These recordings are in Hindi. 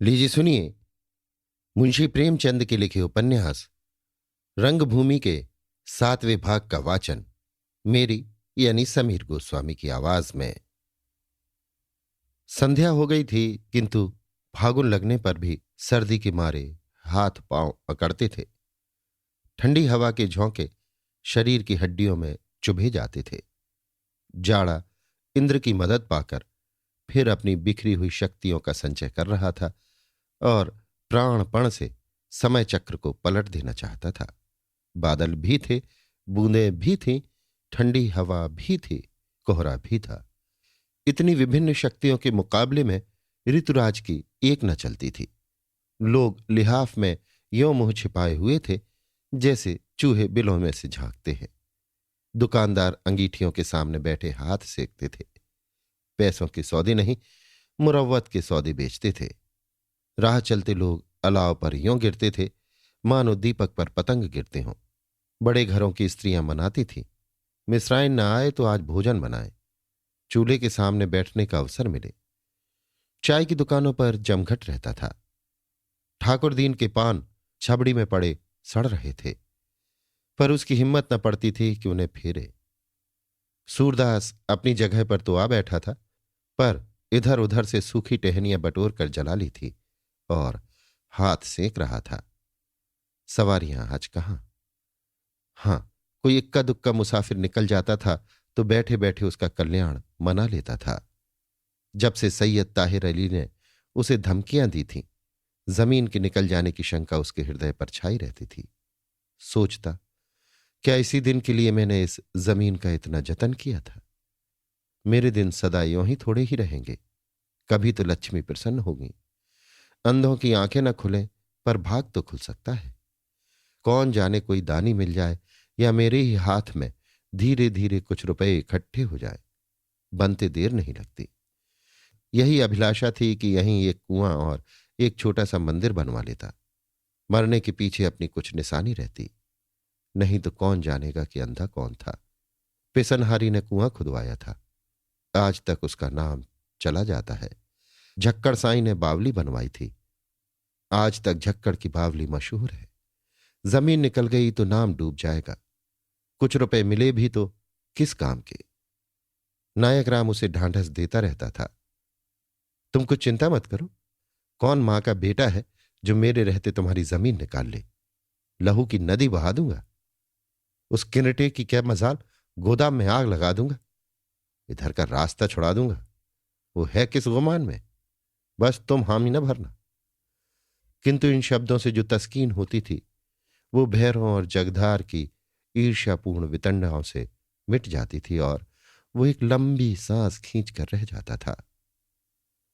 लीजिए सुनिए। मुंशी प्रेमचंद के लिखे उपन्यास रंगभूमि के 7वें भाग का वाचन मेरी यानी समीर गोस्वामी की आवाज में। संध्या हो गई थी, किंतु फागुन लगने पर भी सर्दी के मारे हाथ पांव अकड़ते थे। ठंडी हवा के झोंके शरीर की हड्डियों में चुभे जाते थे। जाड़ा इंद्र की मदद पाकर फिर अपनी बिखरी हुई शक्तियों का संचय कर रहा था और प्राणपण से समय चक्र को पलट देना चाहता था। बादल भी थे, बूंदें भी थीं, ठंडी हवा भी थी, कोहरा भी था। इतनी विभिन्न शक्तियों के मुकाबले में ऋतुराज की एक न चलती थी। लोग लिहाफ में यों मुंह छिपाए हुए थे जैसे चूहे बिलों में से झांकते हैं। दुकानदार अंगीठियों के सामने बैठे हाथ सेकते थे। पैसों के सौदे नहीं, मुरव्वत के सौदे बेचते थे। राह चलते लोग अलाव पर यों गिरते थे मानो दीपक पर पतंग गिरते हों। बड़े घरों की स्त्रियां मनाती थीं, मिस्राइन न आए तो आज भोजन बनाए, चूल्हे के सामने बैठने का अवसर मिले। चाय की दुकानों पर जमघट रहता था। ठाकुर दीन के पान छबड़ी में पड़े सड़ रहे थे, पर उसकी हिम्मत न पड़ती थी कि उन्हें फेरे। सूरदास अपनी जगह पर तो आ बैठा था, पर इधर उधर से सूखी टहनियां बटोर कर जला ली थी और हाथ सेंक रहा था। सवारियां आज कहां? हां, कोई इक्का दुक्का मुसाफिर निकल जाता था तो बैठे बैठे उसका कल्याण मना लेता था। जब से सैयद ताहिर अली ने उसे धमकियां दी थीं, जमीन के निकल जाने की शंका उसके हृदय पर छाई रहती थी। सोचता, क्या इसी दिन के लिए मैंने इस जमीन का इतना जतन किया था? मेरे दिन सदा यों ही थोड़े ही रहेंगे। कभी तो लक्ष्मी प्रसन्न होगी। अंधों की आंखें न खुलें, पर भाग तो खुल सकता है। कौन जाने कोई दानी मिल जाए या मेरे ही हाथ में धीरे धीरे कुछ रुपए इकट्ठे हो जाए। बनते देर नहीं लगती। यही अभिलाषा थी कि यहीं एक कुआं और एक छोटा सा मंदिर बनवा लेता। मरने के पीछे अपनी कुछ निशानी रहती। नहीं तो कौन जानेगा कि अंधा कौन था। पिसनहारी ने कुआं खुदवाया था, आज तक उसका नाम चला जाता है। झक्कड़ साई ने बावली बनवाई थी, आज तक झक्कड़ की बावली मशहूर है। जमीन निकल गई तो नाम डूब जाएगा। कुछ रुपए मिले भी तो किस काम के? नायक राम उसे ढांढस देता रहता था। तुम कुछ चिंता मत करो। कौन मां का बेटा है जो मेरे रहते तुम्हारी जमीन निकाल ले? लहू की नदी बहा दूंगा। उस किरटे की क्या मजाल, गोदाम में आग लगा दूंगा। इधर का रास्ता छुड़ा दूंगा। वो है किस गुमान में? बस तुम हामी न भरना। किंतु इन शब्दों से जो तस्कीन होती थी वो भैरों और जगधार की ईर्ष्यापूर्ण वितंडाओं से मिट जाती थी और वो एक लंबी सांस खींच कर रह जाता था।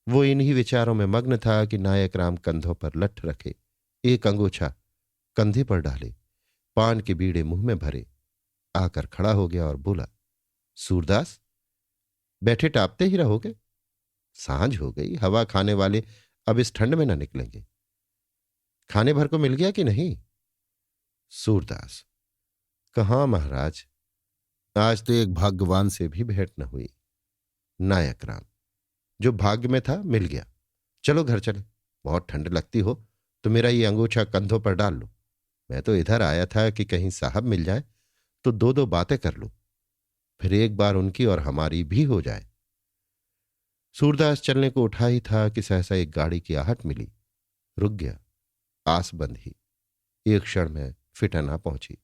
वो इन्हीं विचारों में मग्न था कि नायक राम कंधों पर लठ रखे, एक अंगोछा कंधे पर डाले, पान के बीड़े मुंह में भरे, आकर खड़ा हो गया और बोला, सूरदास, बैठे टापते ही रहोगे? सांझ हो गई, हवा खाने वाले अब इस ठंड में न निकलेंगे। खाने भर को मिल गया कि नहीं? सूरदास, कहाँ महाराज, आज तो एक भाग्यवान से भी भेंट न हुई। नायक राम, जो भाग्य में था मिल गया। चलो घर चले। बहुत ठंड लगती हो तो मेरा ये अंगूछा कंधों पर डाल लो। मैं तो इधर आया था कि कहीं साहब मिल जाए तो दो दो बातें कर लो, फिर एक बार उनकी और हमारी भी हो जाए। सूरदास चलने को उठा ही था कि सहसा एक गाड़ी की आहट मिली। रुक गया, आस बंधी। एक क्षण में फिटन आ पहुंची।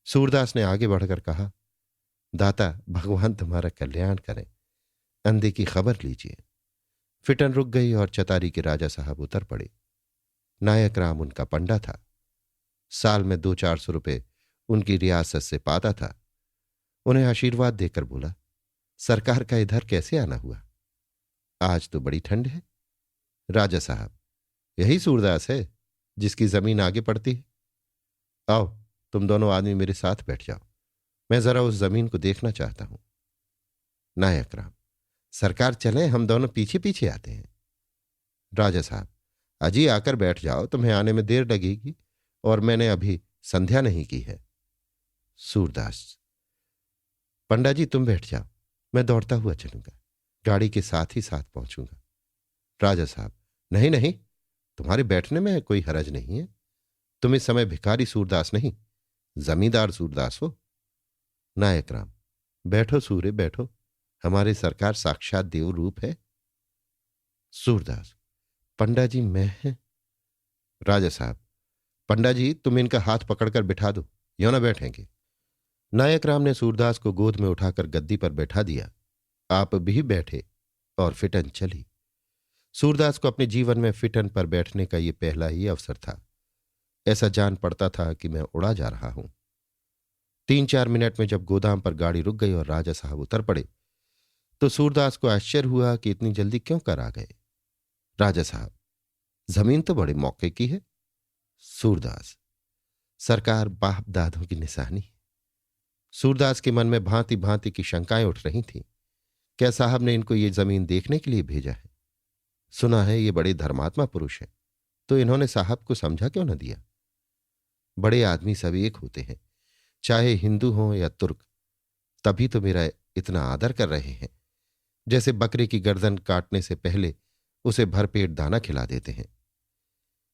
सूरदास ने आगे बढ़कर कहा, दाता भगवान तुम्हारा कल्याण करें, अंधे की खबर लीजिए। फिटन रुक गई और चतारी के राजा साहब उतर पड़े। नायक राम उनका पंडा था। साल में 200-400 रुपए उनकी रियासत से पाता था। उन्हें आशीर्वाद देकर बोला, सरकार का इधर कैसे आना हुआ? आज तो बड़ी ठंड है। राजा साहब, यही सूरदास है जिसकी जमीन आगे पड़ती है। आओ, तुम दोनों आदमी मेरे साथ बैठ जाओ, मैं जरा उस जमीन को देखना चाहता हूं। नायक राम, सरकार चले, हम दोनों पीछे पीछे आते हैं। राजा साहब, अजी आकर बैठ जाओ, तुम्हें आने में देर लगेगी और मैंने अभी संध्या नहीं की है। सूरदास, पंडा जी तुम बैठ जाओ, मैं दौड़ता हुआ चलूंगा, गाड़ी के साथ ही साथ पहुंचूंगा। राजा साहब, नहीं नहीं, तुम्हारे बैठने में कोई हरज नहीं है। तुम इस समय भिखारी सूरदास नहीं, जमींदार सूरदास हो। नायक राम, बैठो सूर्य बैठो, हमारे सरकार साक्षात देव रूप है। सूरदास, पंडा जी मैं। राजा साहब, पंडा जी तुम इनका हाथ पकड़कर बिठा दो, यो ना बैठेंगे। नायक राम ने सूरदास को गोद में उठाकर गद्दी पर बैठा दिया। आप भी बैठे और फिटन चली। सूरदास को अपने जीवन में फिटन पर बैठने का यह पहला ही अवसर था। ऐसा जान पड़ता था कि मैं उड़ा जा रहा हूं। 3-4 मिनट में जब गोदाम पर गाड़ी रुक गई और राजा साहब उतर पड़े तो सूरदास को आश्चर्य हुआ कि इतनी जल्दी क्यों कर आ गए। राजा साहब, जमीन तो बड़े मौके की है। सूरदास, सरकार बाप दादों की निशानी। सूरदास के मन में भांति भांति की शंकाएं उठ रही थीं। क्या साहब ने इनको ये जमीन देखने के लिए भेजा है? सुना है ये बड़े धर्मात्मा पुरुष है, तो इन्होंने साहब को समझा क्यों न दिया? बड़े आदमी सब एक होते हैं, चाहे हिंदू हों या तुर्क। तभी तो मेरा इतना आदर कर रहे हैं, जैसे बकरे की गर्दन काटने से पहले उसे भरपेट दाना खिला देते हैं।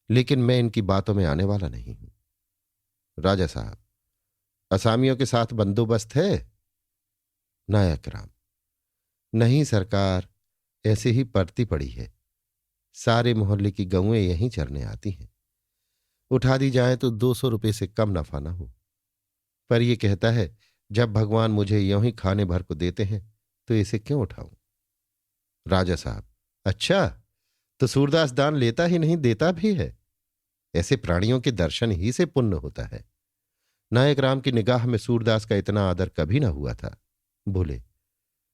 लेकिन मैं इनकी बातों में आने वाला नहीं हूं। राजा साहब, असामियों के साथ बंदोबस्त है? नायक राम, नहीं सरकार, ऐसे ही पड़ती पड़ी है। सारे मोहल्ले की गऊएं यहीं चरने आती हैं। उठा दी जाए तो 200 रुपये से कम नफा ना हो। पर यह कहता है जब भगवान मुझे यों ही खाने भर को देते हैं तो इसे क्यों उठाऊं? राजा साहब, अच्छा, तो सूरदास दान लेता ही नहीं, देता भी है। ऐसे प्राणियों के दर्शन ही से पुण्य होता है। नायक राम की निगाह में सूरदास का इतना आदर कभी ना हुआ था। बोले,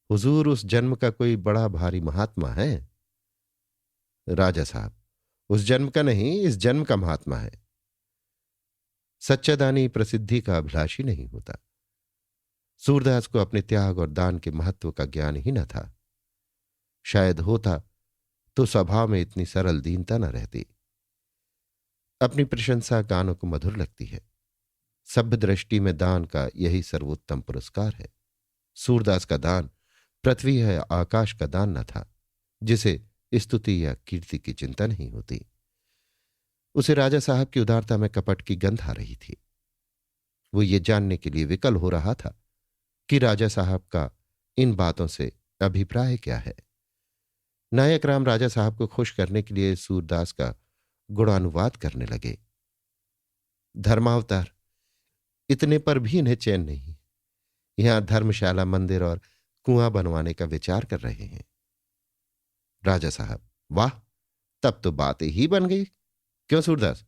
हुजूर उस जन्म का कोई बड़ा भारी महात्मा है? राजा साहब, उस जन्म का नहीं, इस जन्म का महात्मा है। सच्चा दानी प्रसिद्धि का अभिलाषी नहीं होता। सूरदास को अपने त्याग और दान के महत्व का ज्ञान ही न था। शायद होता तो स्वभाव में इतनी सरल दीनता न रहती। अपनी प्रशंसा कानों को मधुर लगती है। सभ्य दृष्टि में दान का यही सर्वोत्तम पुरस्कार है। सूरदास का दान पृथ्वी है, आकाश का दान न था, जिसे स्तुति या कीर्ति की चिंता नहीं होती। उसे राजा साहब की उदारता में कपट की गंध आ रही थी। वो ये जानने के लिए विकल हो रहा था कि राजा साहब का इन बातों से अभिप्राय क्या है। नायक राम राजा साहब को खुश करने के लिए सूरदास का गुणानुवाद करने लगे। धर्मावतार, इतने पर भी इन्हें चैन नहीं। यहां धर्मशाला, मंदिर और कुआं बनवाने का विचार कर रहे हैं। राजा साहब, वाह, तब तो बात ही बन गई। क्यों सूरदास,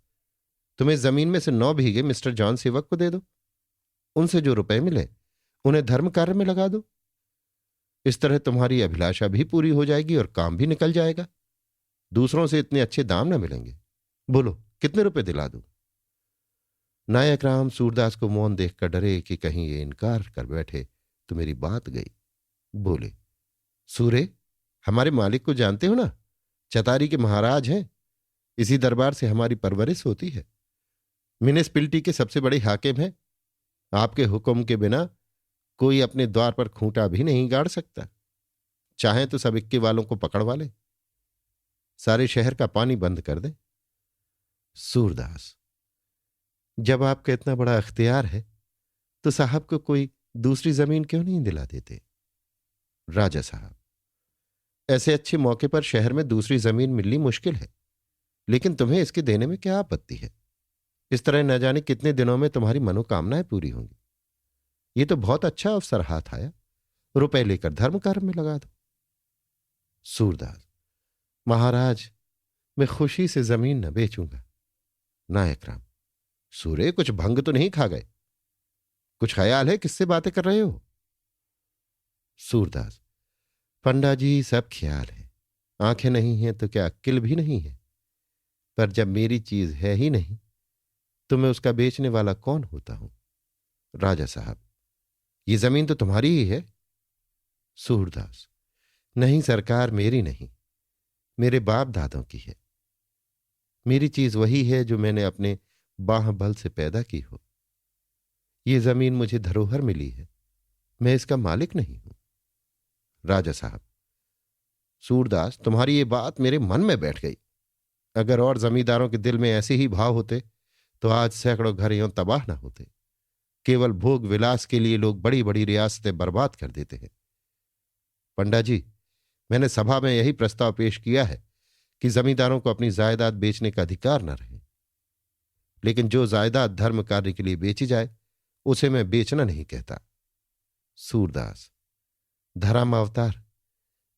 तुम्हें जमीन में से 9 बीघे मिस्टर जॉन सेवक को दे दो। उनसे जो रुपए मिले उन्हें धर्म कार्य में लगा दो। इस तरह तुम्हारी अभिलाषा भी पूरी हो जाएगी और काम भी निकल जाएगा। दूसरों से इतने अच्छे दाम न मिलेंगे। बोलो, कितने रुपए दिला दूं? नायक राम सूरदास को मौन देखकर डरे कि कहीं ये इनकार कर बैठे तो मेरी बात गई। बोले, सूरे, हमारे मालिक को जानते हो ना, चतारी के महाराज हैं। इसी दरबार से हमारी परवरिश होती है। म्यूनिसिपैलिटी के सबसे बड़े हाकिम हैं। आपके हुक्म के बिना कोई अपने द्वार पर खूंटा भी नहीं गाड़ सकता। चाहे तो सब इक्के वालों को पकड़वा ले, सारे शहर का पानी बंद कर दे। सूरदास, जब आपका इतना बड़ा अख्तियार है तो साहब को कोई दूसरी जमीन क्यों नहीं दिला देते? राजा साहब, ऐसे अच्छे मौके पर शहर में दूसरी जमीन मिलनी मुश्किल है, लेकिन तुम्हें इसके देने में क्या आपत्ति है? इस तरह न जाने कितने दिनों में तुम्हारी मनोकामनाएं पूरी होंगी। ये तो बहुत अच्छा अवसर हाथ आया, रुपए लेकर धर्म कार्य में लगा दो। सूरदास, महाराज, मैं खुशी से जमीन न बेचूंगा। नायक राम, सूरे, कुछ भंग तो नहीं खा गए? कुछ ख्याल है किससे बातें कर रहे हो? सूरदास, पंडा जी, सब ख्याल है। आंखें नहीं हैं तो क्या अक्ल भी नहीं है? पर जब मेरी चीज है ही नहीं तो मैं उसका बेचने वाला कौन होता हूं? राजा साहब, ये जमीन तो तुम्हारी ही है। सूरदास, नहीं सरकार, मेरी नहीं, मेरे बाप दादों की है। मेरी चीज वही है जो मैंने अपने बाह बल से पैदा की हो। ये जमीन मुझे धरोहर मिली है, मैं इसका मालिक नहीं हूं। राजा साहब, सूरदास, तुम्हारी ये बात मेरे मन में बैठ गई। अगर और जमींदारों के दिल में ऐसे ही भाव होते तो आज सैकड़ों घर यूं तबाह न होते। केवल भोग विलास के लिए लोग बड़ी बड़ी रियासतें बर्बाद कर देते हैं। पंडा जी, मैंने सभा में यही प्रस्ताव पेश किया है कि जमींदारों को अपनी जायदाद बेचने का अधिकार न रहे, लेकिन जो जायदाद धर्म कार्य के लिए बेची जाए उसे मैं बेचना नहीं कहता। सूरदास, धर्म अवतार,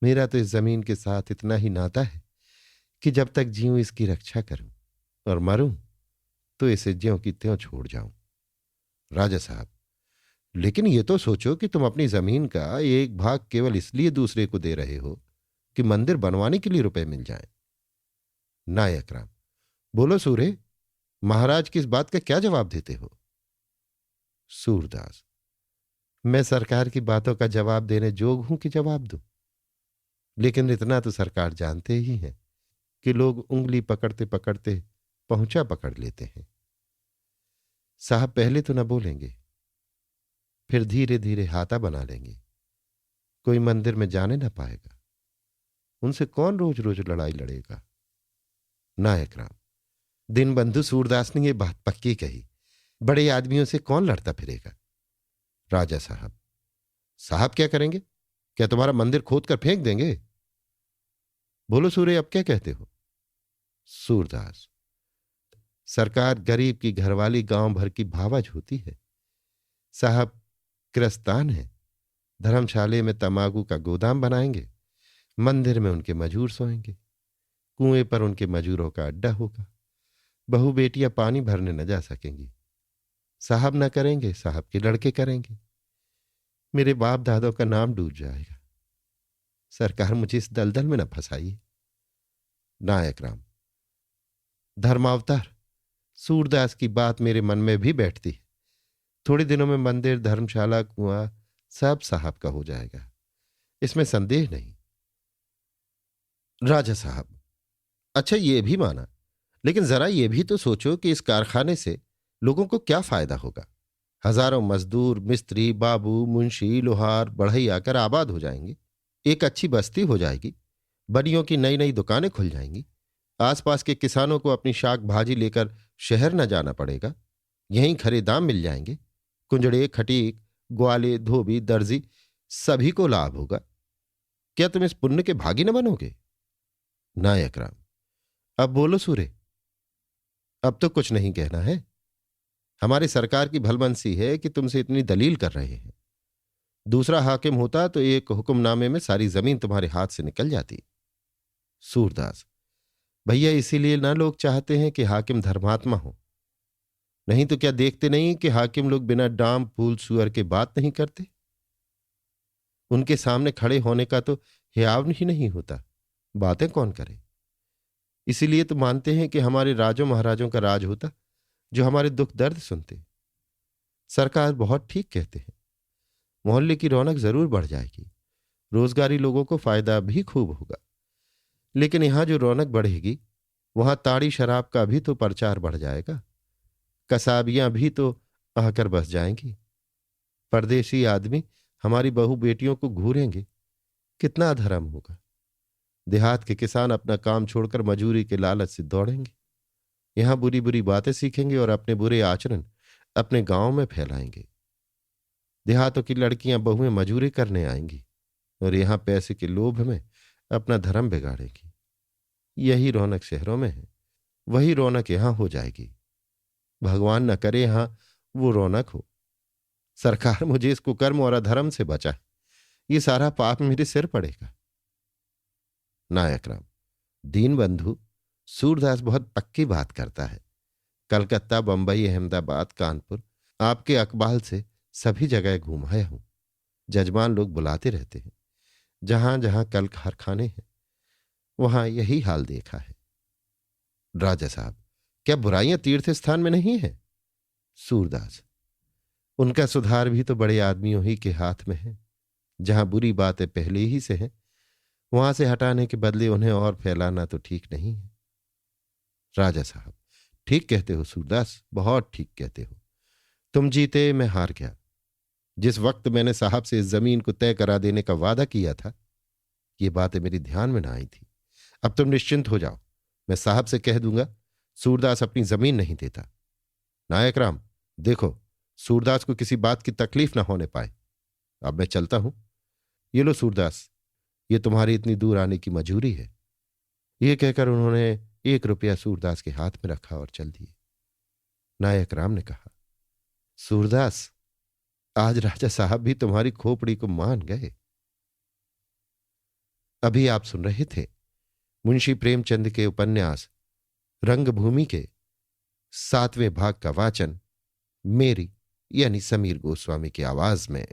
मेरा तो इस जमीन के साथ इतना ही नाता है कि जब तक जीऊं इसकी रक्षा करूं और मरूं तो इसे ज्यों की त्यों छोड़ जाऊं। राजा साहब, लेकिन ये तो सोचो कि तुम अपनी जमीन का एक भाग केवल इसलिए दूसरे को दे रहे हो कि मंदिर बनवाने के लिए रुपए मिल जाएं। नायक राम, बोलो सूरे, महाराज की इस बात का क्या जवाब देते हो? सूरदास, मैं सरकार की बातों का जवाब देने जोग हूं कि जवाब दूं, लेकिन इतना तो सरकार जानते ही हैं कि लोग उंगली पकड़ते पकड़ते पहुंचा पकड़ लेते हैं। साहब पहले तो न बोलेंगे, फिर धीरे धीरे हाथा बना लेंगे, कोई मंदिर में जाने न पाएगा, उनसे कौन रोज रोज लड़ाई लड़ेगा। नायक राम, दीनबंधु सूरदास ने यह बात पक्की कही, बड़े आदमियों से कौन लड़ता फिरेगा। राजा साहब, साहब क्या करेंगे? क्या तुम्हारा मंदिर खोद कर फेंक देंगे? बोलो सूर्य, अब क्या कहते हो? सूरदास, सरकार गरीब की घरवाली गांव भर की भावज होती है। साहब गिरस्तान है, धर्मशाले में तमाकू का गोदाम बनाएंगे, मंदिर में उनके मजूर सोएंगे, कुएं पर उनके मजूरों का अड्डा होगा, बहू बेटियां पानी भरने न जा सकेंगी। साहब न करेंगे, साहब के लड़के करेंगे, मेरे बाप दादों का नाम डूब जाएगा। सरकार मुझे इस दलदल में न फंसाइए। नायक राम, धर्मावतार, सूरदास की बात मेरे मन में भी बैठती है। थोड़े दिनों में मंदिर, धर्मशाला, कुआं सब साहब का हो जाएगा, इसमें संदेह नहीं। राजा साहब, अच्छा ये भी माना, लेकिन जरा ये भी तो सोचो कि इस कारखाने से लोगों को क्या फायदा होगा। हजारों मजदूर, मिस्त्री, बाबू, मुंशी, लोहार, बढ़ई आकर आबाद हो जाएंगे, एक अच्छी बस्ती हो जाएगी, बनियों की नई नई दुकानें खुल जाएंगी, आसपास के किसानों को अपनी शाक भाजी लेकर शहर न जाना पड़ेगा, यहीं खरे दाम मिल जाएंगे, कुंजड़े, खटीक, ग्वाले, धोबी, दर्जी सभी को लाभ होगा। क्या तुम इस पुण्य के भागी न बनोगे? नायक राम, अब बोलो सूरे, अब तो कुछ नहीं कहना है। हमारी सरकार की भलमनसी है कि तुमसे इतनी दलील कर रहे हैं। दूसरा हाकिम होता तो एक हुक्मनामे में सारी जमीन तुम्हारे हाथ से निकल जाती। सूरदास, भैया इसीलिए ना लोग चाहते हैं कि हाकिम धर्मात्मा हो, नहीं तो क्या देखते नहीं कि हाकिम लोग बिना डाम फूल सुअर के बात नहीं करते। उनके सामने खड़े होने का तो हियाव ही नहीं होता, बातें कौन करे। इसीलिए तो मानते हैं कि हमारे राजों महाराजों का राज होता जो हमारे दुख दर्द सुनते। सरकार बहुत ठीक कहते हैं, मोहल्ले की रौनक जरूर बढ़ जाएगी, रोजगारी लोगों को फायदा भी खूब होगा, लेकिन यहां जो रौनक बढ़ेगी वहां ताड़ी शराब का भी तो प्रचार बढ़ जाएगा, कसाबियां भी तो आकर बस जाएंगी, परदेशी आदमी हमारी बहू बेटियों को घूरेंगे, कितना अधर्म होगा। देहात के किसान अपना काम छोड़कर मजूरी के लालच से दौड़ेंगे, यहां बुरी बुरी बातें सीखेंगे और अपने बुरे आचरण अपने गांव में फैलाएंगे। देहातों की लड़कियां बहुएं मजूरी करने आएंगी और यहां पैसे के लोभ में अपना धर्म बिगाड़ेगी। यही रौनक शहरों में है, वही रौनक यहां हो जाएगी। भगवान न करे यहां वो रौनक हो। सरकार मुझे इस कुकर्म और अधर्म से बचाए, ये सारा पाप मेरे सिर पड़ेगा। नायक राम, दीनबंधु, सूरदास बहुत पक्की बात करता है। कलकत्ता, बंबई, अहमदाबाद, कानपुर, आपके अकबाल से सभी जगह घूम आया हूं। जजमान लोग बुलाते रहते हैं, जहां जहां कल कारखाने हैं वहां यही हाल देखा है। राजा साहब, क्या बुराइयां तीर्थ स्थान में नहीं है? सूरदास, उनका सुधार भी तो बड़े आदमियों ही के हाथ में है। जहां बुरी बातें पहले ही से हैं वहां से हटाने के बदले उन्हें और फैलाना तो ठीक नहीं है। राजा साहब, ठीक कहते हो सूरदास, बहुत ठीक कहते हो। तुम जीते, मैं हार गया। जिस वक्त मैंने साहब से इस जमीन को तय करा देने का वादा किया था, ये बातें मेरी ध्यान में ना आई थी। अब तुम निश्चिंत हो जाओ, मैं साहब से कह दूंगा सूरदास अपनी जमीन नहीं देता। नायक राम, देखो, सूरदास को किसी बात की तकलीफ ना होने पाए। अब मैं चलता हूं। ये लो सूरदास, ये तुम्हारी इतनी दूर आने की मजूरी है। ये कहकर उन्होंने 1 रुपया सूरदास के हाथ में रखा और चल दिए। नायक राम ने कहा, सूरदास, आज राजा साहब भी तुम्हारी खोपड़ी को मान गए। अभी आप सुन रहे थे मुंशी प्रेमचंद के उपन्यास रंगभूमि के 7वें भाग का वाचन मेरी यानी समीर गोस्वामी की आवाज में।